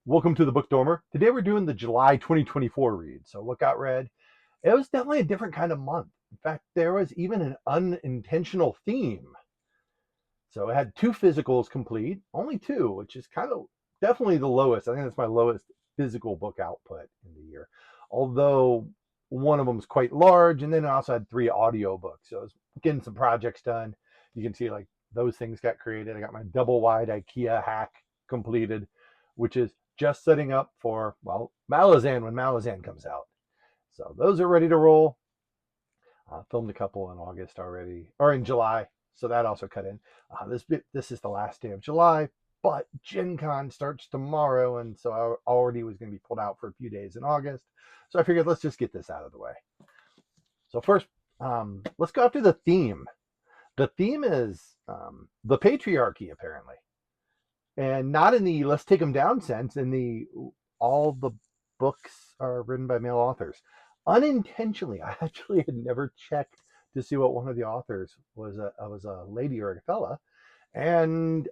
Welcome to the Book Dormer. Today we're doing the July 2024 read. So what got read? It was definitely a different kind of month. In fact, there was even an unintentional theme. So it had two physicals complete, only two, which is kind of definitely the lowest. I think that's my lowest physical book output in the year. Although one of them is quite large, and then I also had three audio books. So I was getting some projects done. You can see like those things got created. I got my double wide IKEA hack completed, which is just setting up for, well, Malazan when Malazan comes out. So those are ready to roll. Filmed a couple in August already, or in July. So that also cut in. This is the last day of July, but Gen Con starts tomorrow, and so I already was going to be pulled out for a few days in August. So I figured let's just get this out of the way. So first, let's go after the theme. The theme is the patriarchy, apparently, and not in the let's take them down sense. In the all the books are written by male authors. Unintentionally, I actually had never checked to see what one of the authors was. Was a lady or a fella, and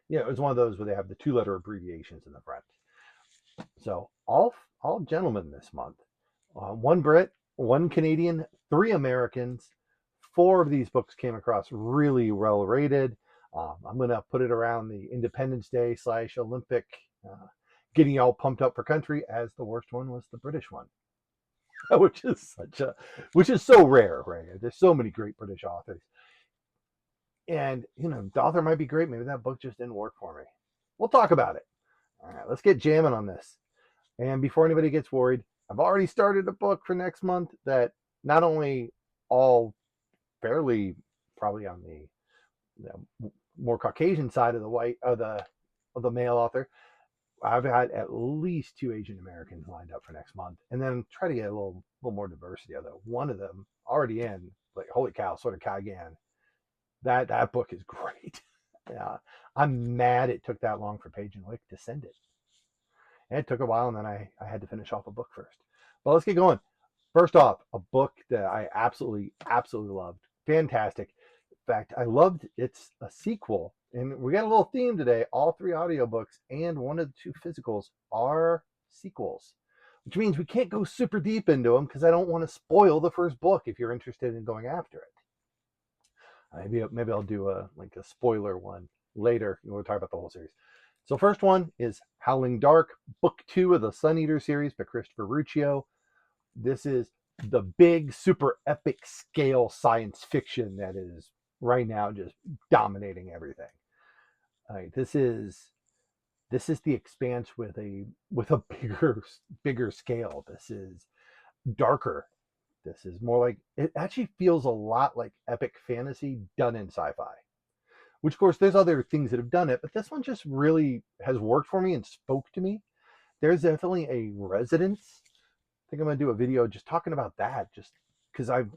it was one of those where they have the two-letter abbreviations in the front. So all gentlemen this month, one Brit, one Canadian, three Americans. Four of these books came across really well rated. I'm going to put it around the Independence Day / Olympic, getting you all pumped up for country, as the worst one was the British one, which is so rare, right? There's so many great British authors, and the author might be great. Maybe that book just didn't work for me. We'll talk about it. All right, let's get jamming on this. And before anybody gets worried, I've already started a book for next month that not only all fairly probably on the more Caucasian side of the male author. I've had at least two Asian Americans lined up for next month, and then try to get a little more diversity. Although one of them already in, like holy cow, sort of Kaigan. That book is great. Yeah, I'm mad it took that long for Page and Wick to send it. And it took a while, and then I had to finish off a book first. But let's get going. First off, a book that I absolutely loved. Fantastic. In fact, I loved it's a sequel. And we got a little theme today. All three audiobooks and one of the two physicals are sequels, which means we can't go super deep into them because I don't want to spoil the first book if you're interested in going after it. Maybe I'll do a spoiler one later. We'll talk about the whole series. So first one is Howling Dark, book 2 of the Sun Eater series by Christopher Ruccio. This is the big, super epic scale science fiction that is right now just dominating everything. This is the Expanse with a bigger scale. This is darker. This is more like, it actually feels a lot like epic fantasy done in sci-fi. Which, of course, there's other things that have done it, but this one just really has worked for me and spoke to me. There's definitely a resonance. I think I'm going to do a video just talking about that, just because I've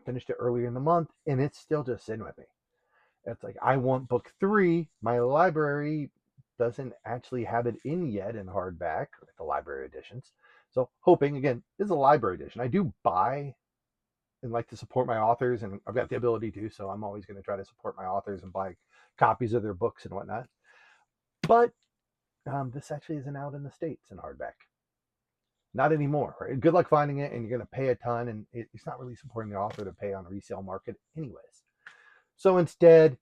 finished it earlier in the month, and it's still just sitting with me. It's like, I want book 3. My library doesn't actually have it in yet in hardback, like the library editions. So hoping, again, this is a library edition. I do buy and like to support my authors, and I've got the ability to, so I'm always going to try to support my authors and buy copies of their books and whatnot. But this actually isn't out in the States in hardback. Not anymore. Right? Good luck finding it, and you're going to pay a ton, and it's not really supporting the author to pay on a resale market anyways. So instead,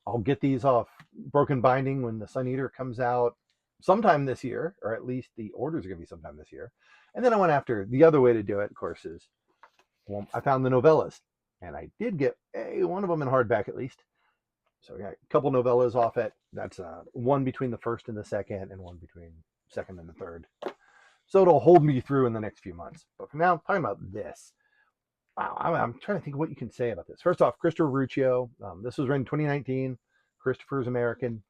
I'll get these off Broken Binding when the Sun Eater comes out sometime this year, or at least the orders are going to be sometime this year. And then I went after the other way to do it, of course, is I found the novellas, and I did get one of them in hardback at least. So I got a couple novellas off it. That's one between the first and the second, and one between second and the third. So it'll hold me through in the next few months. But for now, I'm talking about this. Wow, I'm trying to think of what you can say about this. First off, Christopher Ruccio. This was written in 2019. Christopher's American.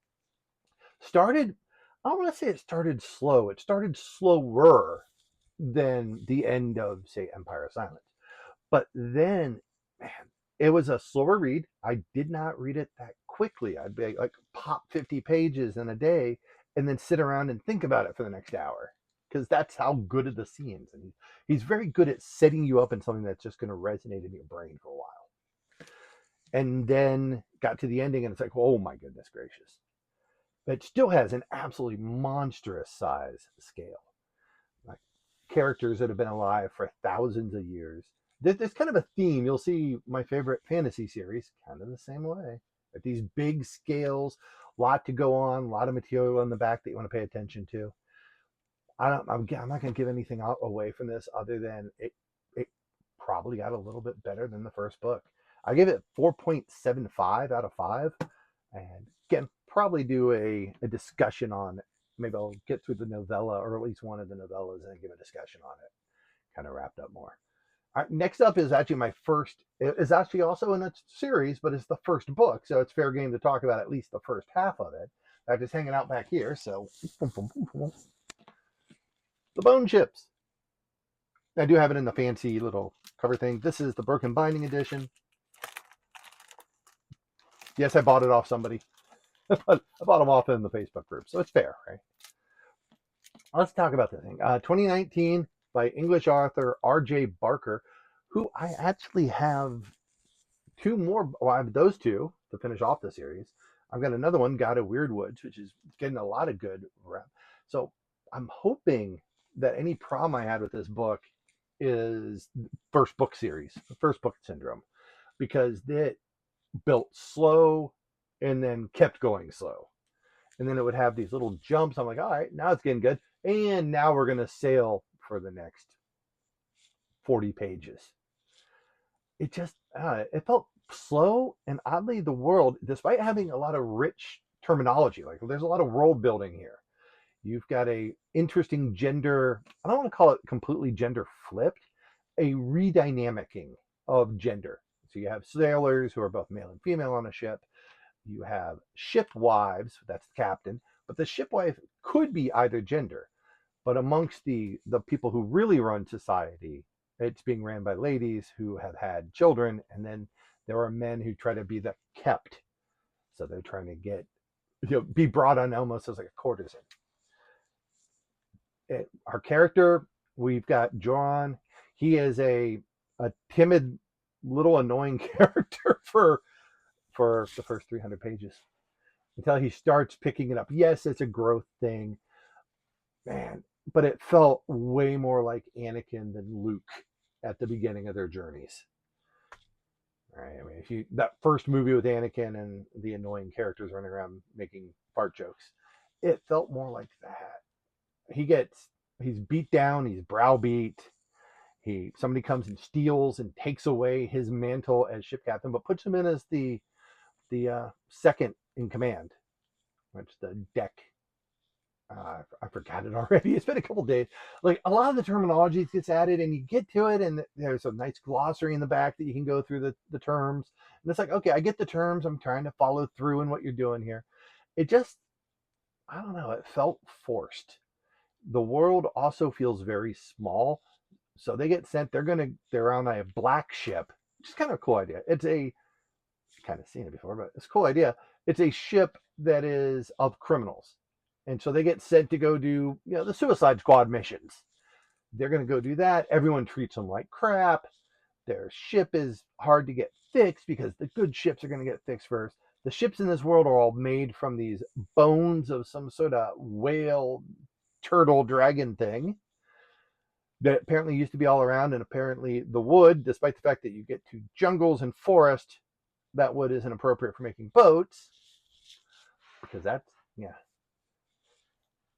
I don't want to say it started slow. It started slower than the end of, say, Empire of Silence. But then, man, it was a slower read. I did not read it that quickly. I'd be like pop 50 pages in a day and then sit around and think about it for the next hour, because that's how good are the scenes. And he's very good at setting you up in something that's just going to resonate in your brain for a while. And then got to the ending, and it's like, oh my goodness gracious. but still has an absolutely monstrous size scale. Like characters that have been alive for thousands of years. There's kind of a theme. You'll see my favorite fantasy series kind of the same way. At these big scales, a lot to go on, a lot of material in the back that you want to pay attention to. I'm not going to give anything away from this other than it probably got a little bit better than the first book. I give it 4.75 out of 5. And again, probably do a discussion on, maybe I'll get through the novella or at least one of the novellas and give a discussion on it, kind of wrapped up more. All right, next up is actually my first, it's actually also in a series, but it's the first book. So it's fair game to talk about at least the first half of it. I'm just hanging out back here. So the Bone Ships. I do have it in the fancy little cover thing. This is the Broken Binding edition. Yes, I bought it off somebody. I bought them off in the Facebook group, so it's fair, right? Let's talk about this thing. 2019 by English author R.J. Barker, who I actually have two more. Well, I have those two to finish off the series. I've got another one, God of Weirdwoods, which is getting a lot of good rep. So I'm hoping that any problem I had with this book is first book series, first book syndrome, because it built slow and then kept going slow. And then it would have these little jumps. I'm like, all right, now it's getting good. And now we're going to sail for the next 40 pages. It just, it felt slow. And oddly, the world, despite having a lot of rich terminology, like there's a lot of world building here. You've got a interesting gender, I don't want to call it completely gender flipped, a redynamicking of gender. So you have sailors who are both male and female on a ship. You have shipwives, that's the captain, but the shipwife could be either gender. But amongst the people who really run society, it's being ran by ladies who have had children, and then there are men who try to be the kept. So they're trying to get, be brought on almost as like a courtesan. Our character, we've got John. He is a timid, little annoying character for the first 300 pages until he starts picking it up. Yes, it's a growth thing, man, but it felt way more like Anakin than Luke at the beginning of their journeys. Right? I mean, if you that first movie with Anakin and the annoying characters running around making fart jokes, it felt more like that. He's beat down, he's browbeat. Somebody comes and steals and takes away his mantle as ship captain, but puts him in as the second in command, which the deck. I forgot it already. It's been a couple days. Like a lot of the terminology gets added, and you get to it, and there's a nice glossary in the back that you can go through the terms. And it's like, okay, I get the terms. I'm trying to follow through in what you're doing here. It just, I don't know. It felt forced. The world also feels very small. So they get sent. They're on a black ship, which is kind of a cool idea. It's a kind of seen it before, but it's a cool idea. It's a ship that is of criminals. And so they get sent to go do, the Suicide Squad missions. They're going to go do that. Everyone treats them like crap. Their ship is hard to get fixed because the good ships are going to get fixed first. The ships in this world are all made from these bones of some sort of whale, turtle, dragon thing that apparently used to be all around. And apparently the wood, despite the fact that you get to jungles and forest, that wood isn't appropriate for making boats because that's, yeah.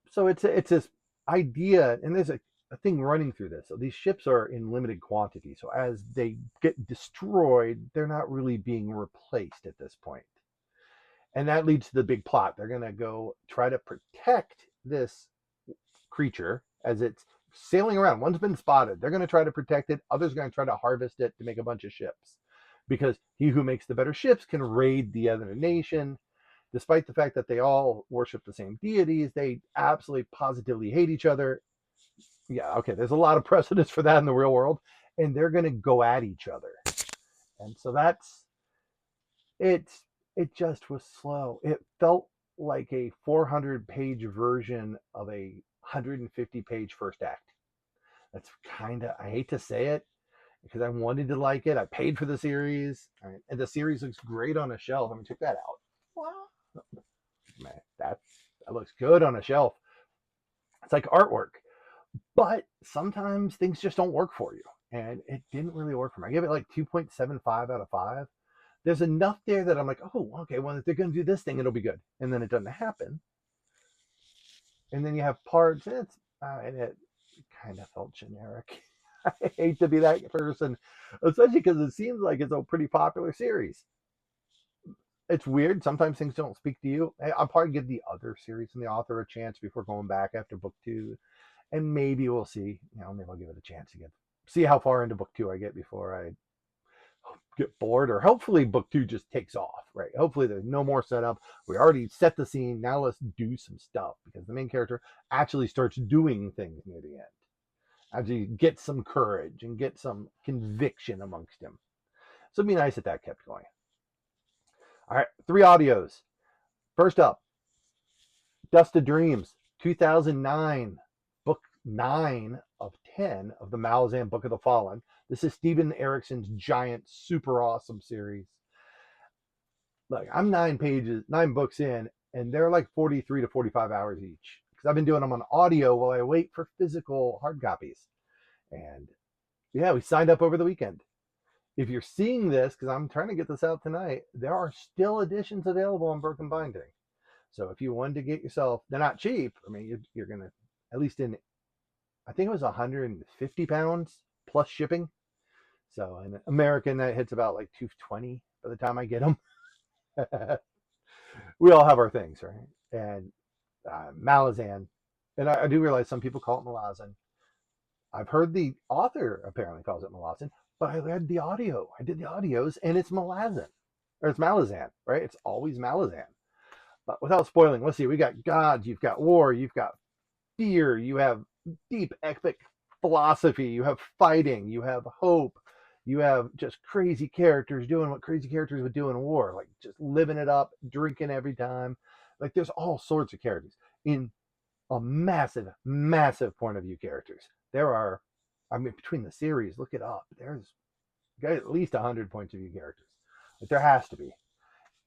So it's this idea, and there's a thing running through this. So these ships are in limited quantity. So as they get destroyed, they're not really being replaced at this point. And that leads to the big plot. They're going to go try to protect this creature as it's sailing around. One's been spotted. They're going to try to protect it. Others are going to try to harvest it to make a bunch of ships. Because he who makes the better ships can raid the other nation. Despite the fact that they all worship the same deities, they absolutely positively hate each other. Yeah, okay, there's a lot of precedents for that in the real world. And they're going to go at each other. And so it just was slow. It felt like a 400-page version of a 150-page first act. That's I hate to say it, because I wanted to like it. I paid for the series, and the series looks great on a shelf. I mean, check that out. Wow, man, looks good on a shelf. It's like artwork. But sometimes things just don't work for you. And it didn't really work for me. I give it like 2.75 out of 5. There's enough there that I'm like, oh, okay, well, if they're going to do this thing, it'll be good. And then it doesn't happen. And then you have parts, and it kind of felt generic. I hate to be that person, especially because it seems like it's a pretty popular series. It's weird. Sometimes things don't speak to you. I'll probably give the other series and the author a chance before going back after book 2. And maybe we'll see. Maybe I'll give it a chance again. See how far into book 2 I get before I get bored, or hopefully book 2 just takes off, right? Hopefully there's no more setup. We already set the scene. Now let's do some stuff, because the main character actually starts doing things near the end. Actually get some courage and get some conviction amongst him. So it'd be nice if that kept going. All right, 3 audios. First up, Dust of Dreams, 2009, book 9 of 10 of the Malazan Book of the Fallen. This is Steven Erikson's giant, super awesome series. Look, I'm 9 books in, and they're like 43 to 45 hours each, because I've been doing them on audio while I wait for physical hard copies. And yeah, we signed up over the weekend. If you're seeing this, because I'm trying to get this out tonight, there are still editions available on Broken Binding. So if you wanted to get yourself, they're not cheap. I mean, you're going to, at least in, I think it was 150 pounds plus shipping. So in American, that hits about like 220 by the time I get them. We all have our things, right? And Malazan, and I do realize some people call it Malazan. I've heard the author apparently calls it Malazan, but I read the audio. I did the audios, and it's Malazan, or it's Malazan, right? It's always Malazan. But without spoiling, let's see. We got gods, you've got war, you've got fear, you have deep epic philosophy, you have fighting, you have hope, you have just crazy characters doing what crazy characters would do in war, like just living it up, drinking every time. Like there's all sorts of characters in a massive, massive point of view characters. There are, I mean, between the series, look it up. There's at least 100 points of view characters. Like there has to be.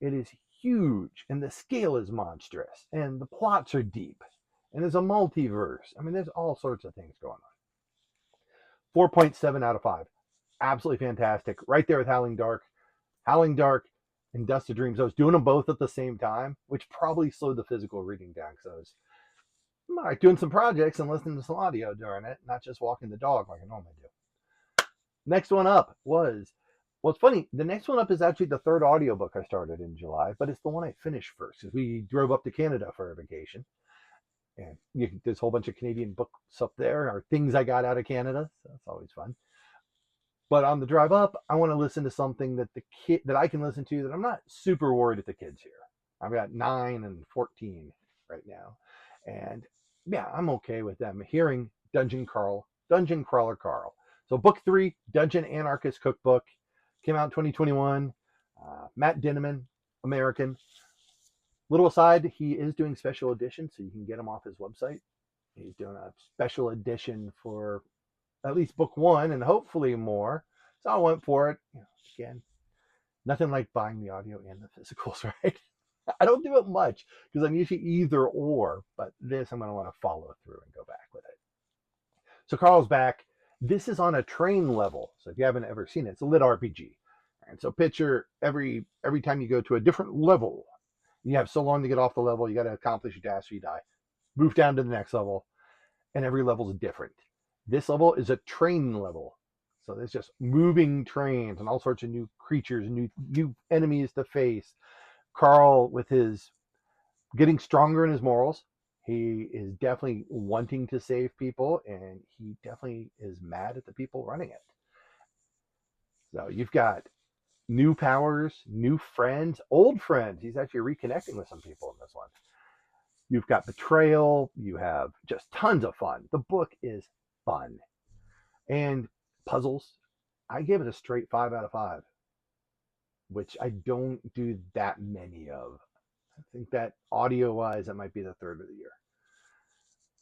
It is huge, and the scale is monstrous, and the plots are deep, and there's a multiverse. I mean, there's all sorts of things going on. 4.7 out of 5. Absolutely fantastic. Right there with Howling Dark. Howling Dark and Dust of Dreams. I was doing them both at the same time, which probably slowed the physical reading down, because I was doing some projects and listening to some audio during it, not just walking the dog like I normally do. Next one up was, well, it's funny. The next one up is actually the 3rd audiobook I started in July, but it's the one I finished first, because we drove up to Canada for a vacation. And there's a whole bunch of Canadian books up there, or things I got out of Canada. So that's always fun. But on the drive up, I want to listen to something that I can listen to that I'm not super worried if the kids here. I've got 9 and 14 right now. And yeah, I'm okay with them hearing Dungeon Crawler Carl. So book 3, Dungeon Anarchist Cookbook, came out in 2021. Matt Dinneman, American. Little aside, he is doing special editions, so you can get him off his website. He's doing a special edition for at least book 1 and hopefully more. So I went for it. Again, nothing like buying the audio and the physicals, right? I don't do it much because I'm usually either or, but this I'm going to want to follow through and go back with it. So Carl's back. This is on a train level. So if you haven't ever seen it, it's a lit RPG. And so picture every time you go to a different level, you have so long to get off the level, you got to accomplish your task or you die. Move down to the next level, and every level is different. This level is a train level. So there's just moving trains and all sorts of new creatures, new enemies to face. Carl, with his getting stronger in his morals, he is definitely wanting to save people, and he definitely is mad at the people running it. So you've got new powers, new friends, old friends. He's actually reconnecting with some people in this one. You've got betrayal. You have just tons of fun. The book is fun. And puzzles, I gave it a straight 5 out of 5, which I don't do that many of. I think that audio-wise, that might be the 3rd of the year.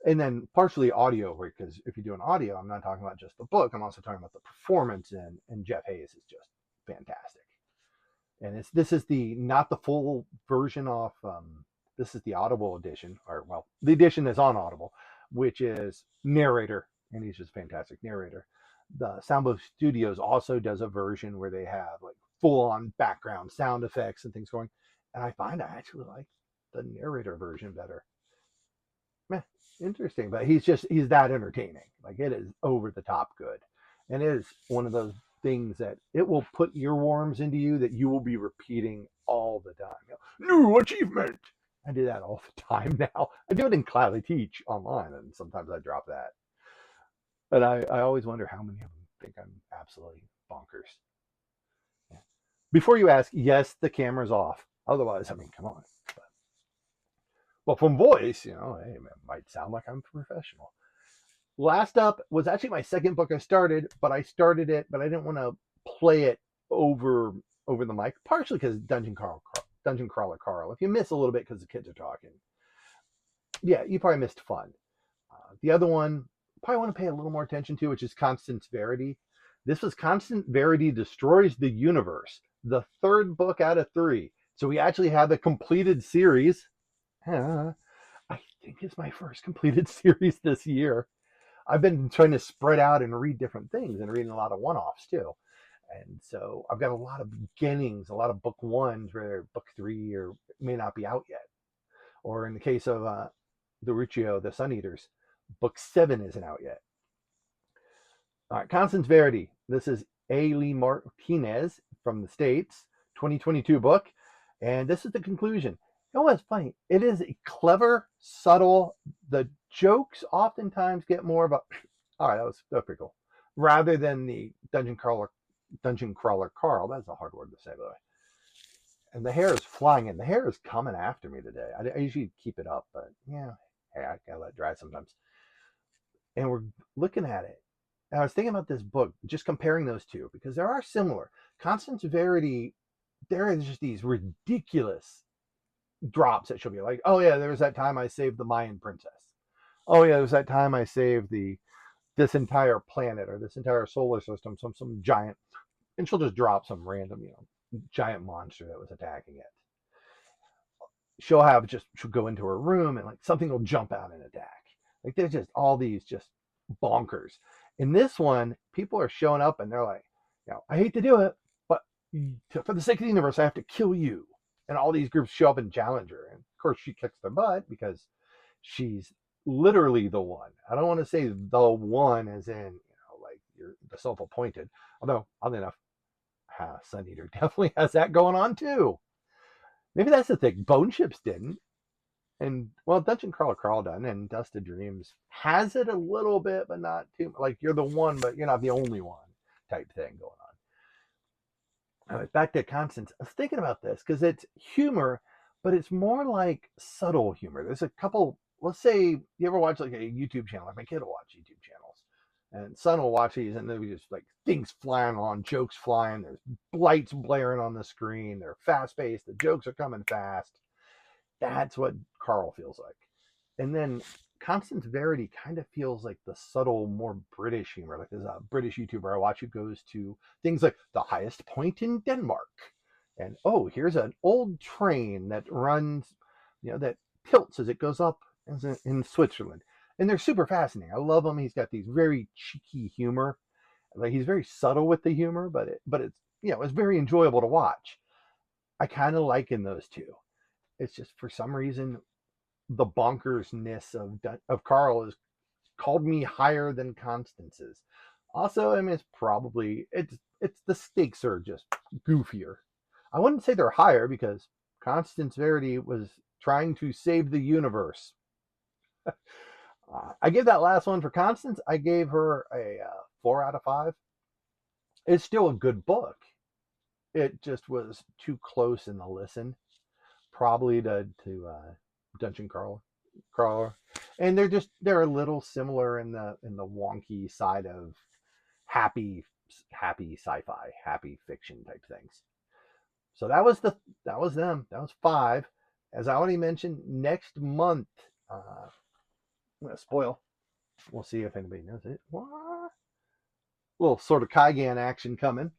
And then partially audio, because if you're doing audio, I'm not talking about just the book. I'm also talking about the performance, and Jeff Hayes is just fantastic. And this is not the full version off This is the Audible edition, or well, the edition that's on Audible, which is narrator, and he's just a fantastic narrator. The Soundbook Studios also does a version where they have like full on background sound effects and things going. And I find I actually like the narrator version better. Meh, interesting, but he's that entertaining. Like it is over the top good. And it is one of those things that it will put earworms into you that you will be repeating all the time. New achievement. I do that all the time now. I do it in class. I teach online, and sometimes I drop that. But I always wonder how many of them think I'm absolutely bonkers. Yeah. Before you ask, yes, the camera's off. Otherwise, I mean, come on. Well, from voice, hey, it might sound like I'm professional. Last up was actually my second book I started, but I started it, but I didn't want to play it over the mic, partially because Dungeon Crawler Carl. If you miss a little bit because the kids are talking, yeah, you probably missed fun. The other one, probably want to pay a little more attention to, which is Constance Verity. This was Constance Verity Destroys the Universe, the third book out of 3. So we actually have a completed series. I think it's my first completed series this year. I've been trying to spread out and read different things and reading a lot of one-offs too. And so I've got a lot of beginnings, a lot of book 1s where book 3 or may not be out yet. Or in the case of the Ruccio, the Sun Eaters, book 7 isn't out yet. All right, Constance Verity. This is A. Lee Martinez from the States, 2022 book. And this is the conclusion. You know what's funny? It is clever, subtle. The jokes oftentimes get more about, all right, that was pretty cool, rather than the Dungeon Crawler Carl. That's a hard word to say, by the way. And the hair is flying in. The hair is coming after me today. I usually keep it up, but yeah, hey, I gotta let it dry sometimes. And we're looking at it. And I was thinking about this book, just comparing those two, because there are similar. Constance Verity, there is just these ridiculous drops that she'll be like, oh yeah, there was that time I saved the Mayan princess. Oh yeah, there was that time I saved this entire planet or this entire solar system, some giant, and she'll just drop some random, giant monster that was attacking it. She'll go into her room and like something will jump out and attack. Like there's just all these just bonkers. In this one, people are showing up and they're like, I hate to do it, but for the sake of the universe, I have to kill you. And all these groups show up and challenge her. And of course, she kicks their butt because she's literally the one. I don't want to say the one as in, like you're the self-appointed. Although, oddly enough, Sun Eater definitely has that going on too. Maybe that's the thing. Bone Ships didn't. And, well, Dungeon Crawler Carl done, and Dust of Dreams has it a little bit, but not too much. Like, you're the one, but you're not the only one type thing going on. All right, back to Constance. I was thinking about this because it's humor, but it's more like subtle humor. There's a couple, let's say you ever watch like a YouTube channel, like my kid will watch YouTube channels, and son will watch these, and there'll be just like things flying on, jokes flying, there's lights blaring on the screen, they're fast-paced, the jokes are coming fast. That's what Carl feels like. And then Constance Verity kind of feels like the subtle, more British humor. Like there's a British YouTuber I watch who goes to things like the highest point in Denmark. And oh, here's an old train that runs, that tilts as it goes up in Switzerland. And they're super fascinating. I love him. He's got these very cheeky humor. Like he's very subtle with the humor, but it's it's very enjoyable to watch. I kind of liken those two. It's just for some reason the bonkersness of Carl has called me higher than Constance's. Also, I mean, it's the stakes are just goofier. I wouldn't say they're higher because Constance Verity was trying to save the universe. I gave that last one for Constance. I gave her a 4 out of 5. It's still a good book. It just was too close in the listen. Probably to Dungeon Crawler, and they're a little similar in the wonky side of happy sci-fi, happy fiction type things. So that was them. That was 5. As I already mentioned, next month, I'm gonna spoil. We'll see if anybody knows it. What? Little sort of Kaigan action coming.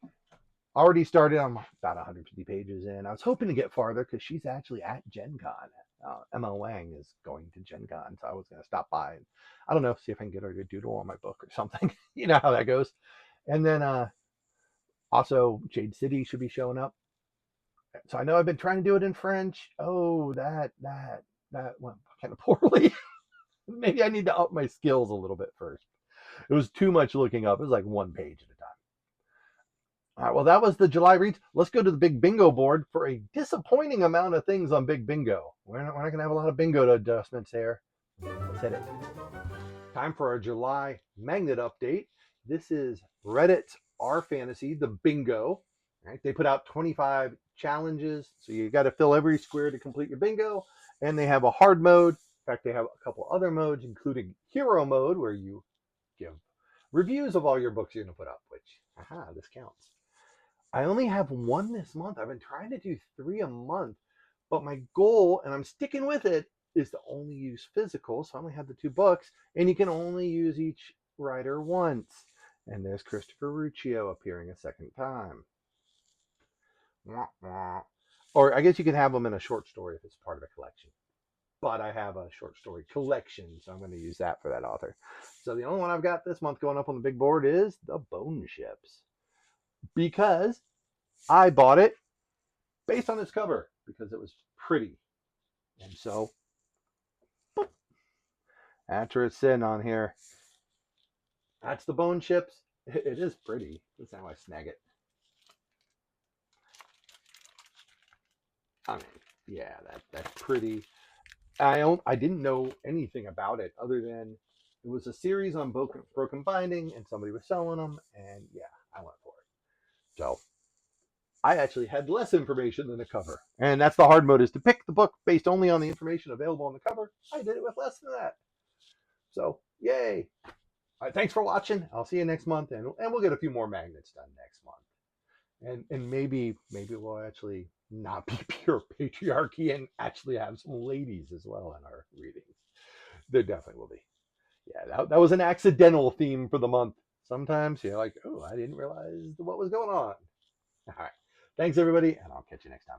Already started. I'm about 150 pages in. I was hoping to get farther because she's actually at Gen Con ML Wang is going to Gen Con, so I was going to stop by and, I don't know, see if I can get her to doodle on my book or something. You know how that goes. And then also Jade City should be showing up. So I know I've been trying to do it in French. Oh, that went kind of poorly. Maybe I need to up my skills a little bit first. It was too much looking up. It was like one page at a time. All right, well, that was the July reads. Let's go to the big bingo board for a disappointing amount of things on big bingo. We're not going to have a lot of bingo adjustments here. Let's hit it. Time for our July magnet update. This is Reddit's R Fantasy, the bingo. Right? They put out 25 challenges, so you got to fill every square to complete your bingo. And they have a hard mode. In fact, they have a couple other modes, including hero mode, where you give reviews of all your books you're going to put up, which, this counts. I only have one this month. I've been trying to do 3 a month, but my goal, and I'm sticking with it, is to only use physical. So I only have the 2 books, and you can only use each writer once. And there's Christopher Ruccio appearing a second time. Or I guess you can have them in a short story if it's part of a collection. But I have a short story collection, so I'm going to use that for that author. So the only one I've got this month going up on the big board is The Bone Ships. Because I bought it based on its cover, because it was pretty. And so, boop, after it's sitting on here, that's The Bone Ships. It is pretty. That's how I snag it. I mean, yeah, that's pretty. I didn't know anything about it other than it was a series on Broken Binding, and somebody was selling them, and yeah, I went for it. So I actually had less information than the cover, and that's the hard mode, is to pick the book based only on the information available on the cover. I did it with less than that. So yay! All right, thanks for watching. I'll see you next month, and we'll get a few more magnets done next month, and maybe we'll actually not be pure patriarchy and actually have some ladies as well in our readings. There definitely will be. Yeah, that was an accidental theme for the month. Sometimes you're like, oh, I didn't realize what was going on. All right. Thanks, everybody, and I'll catch you next time.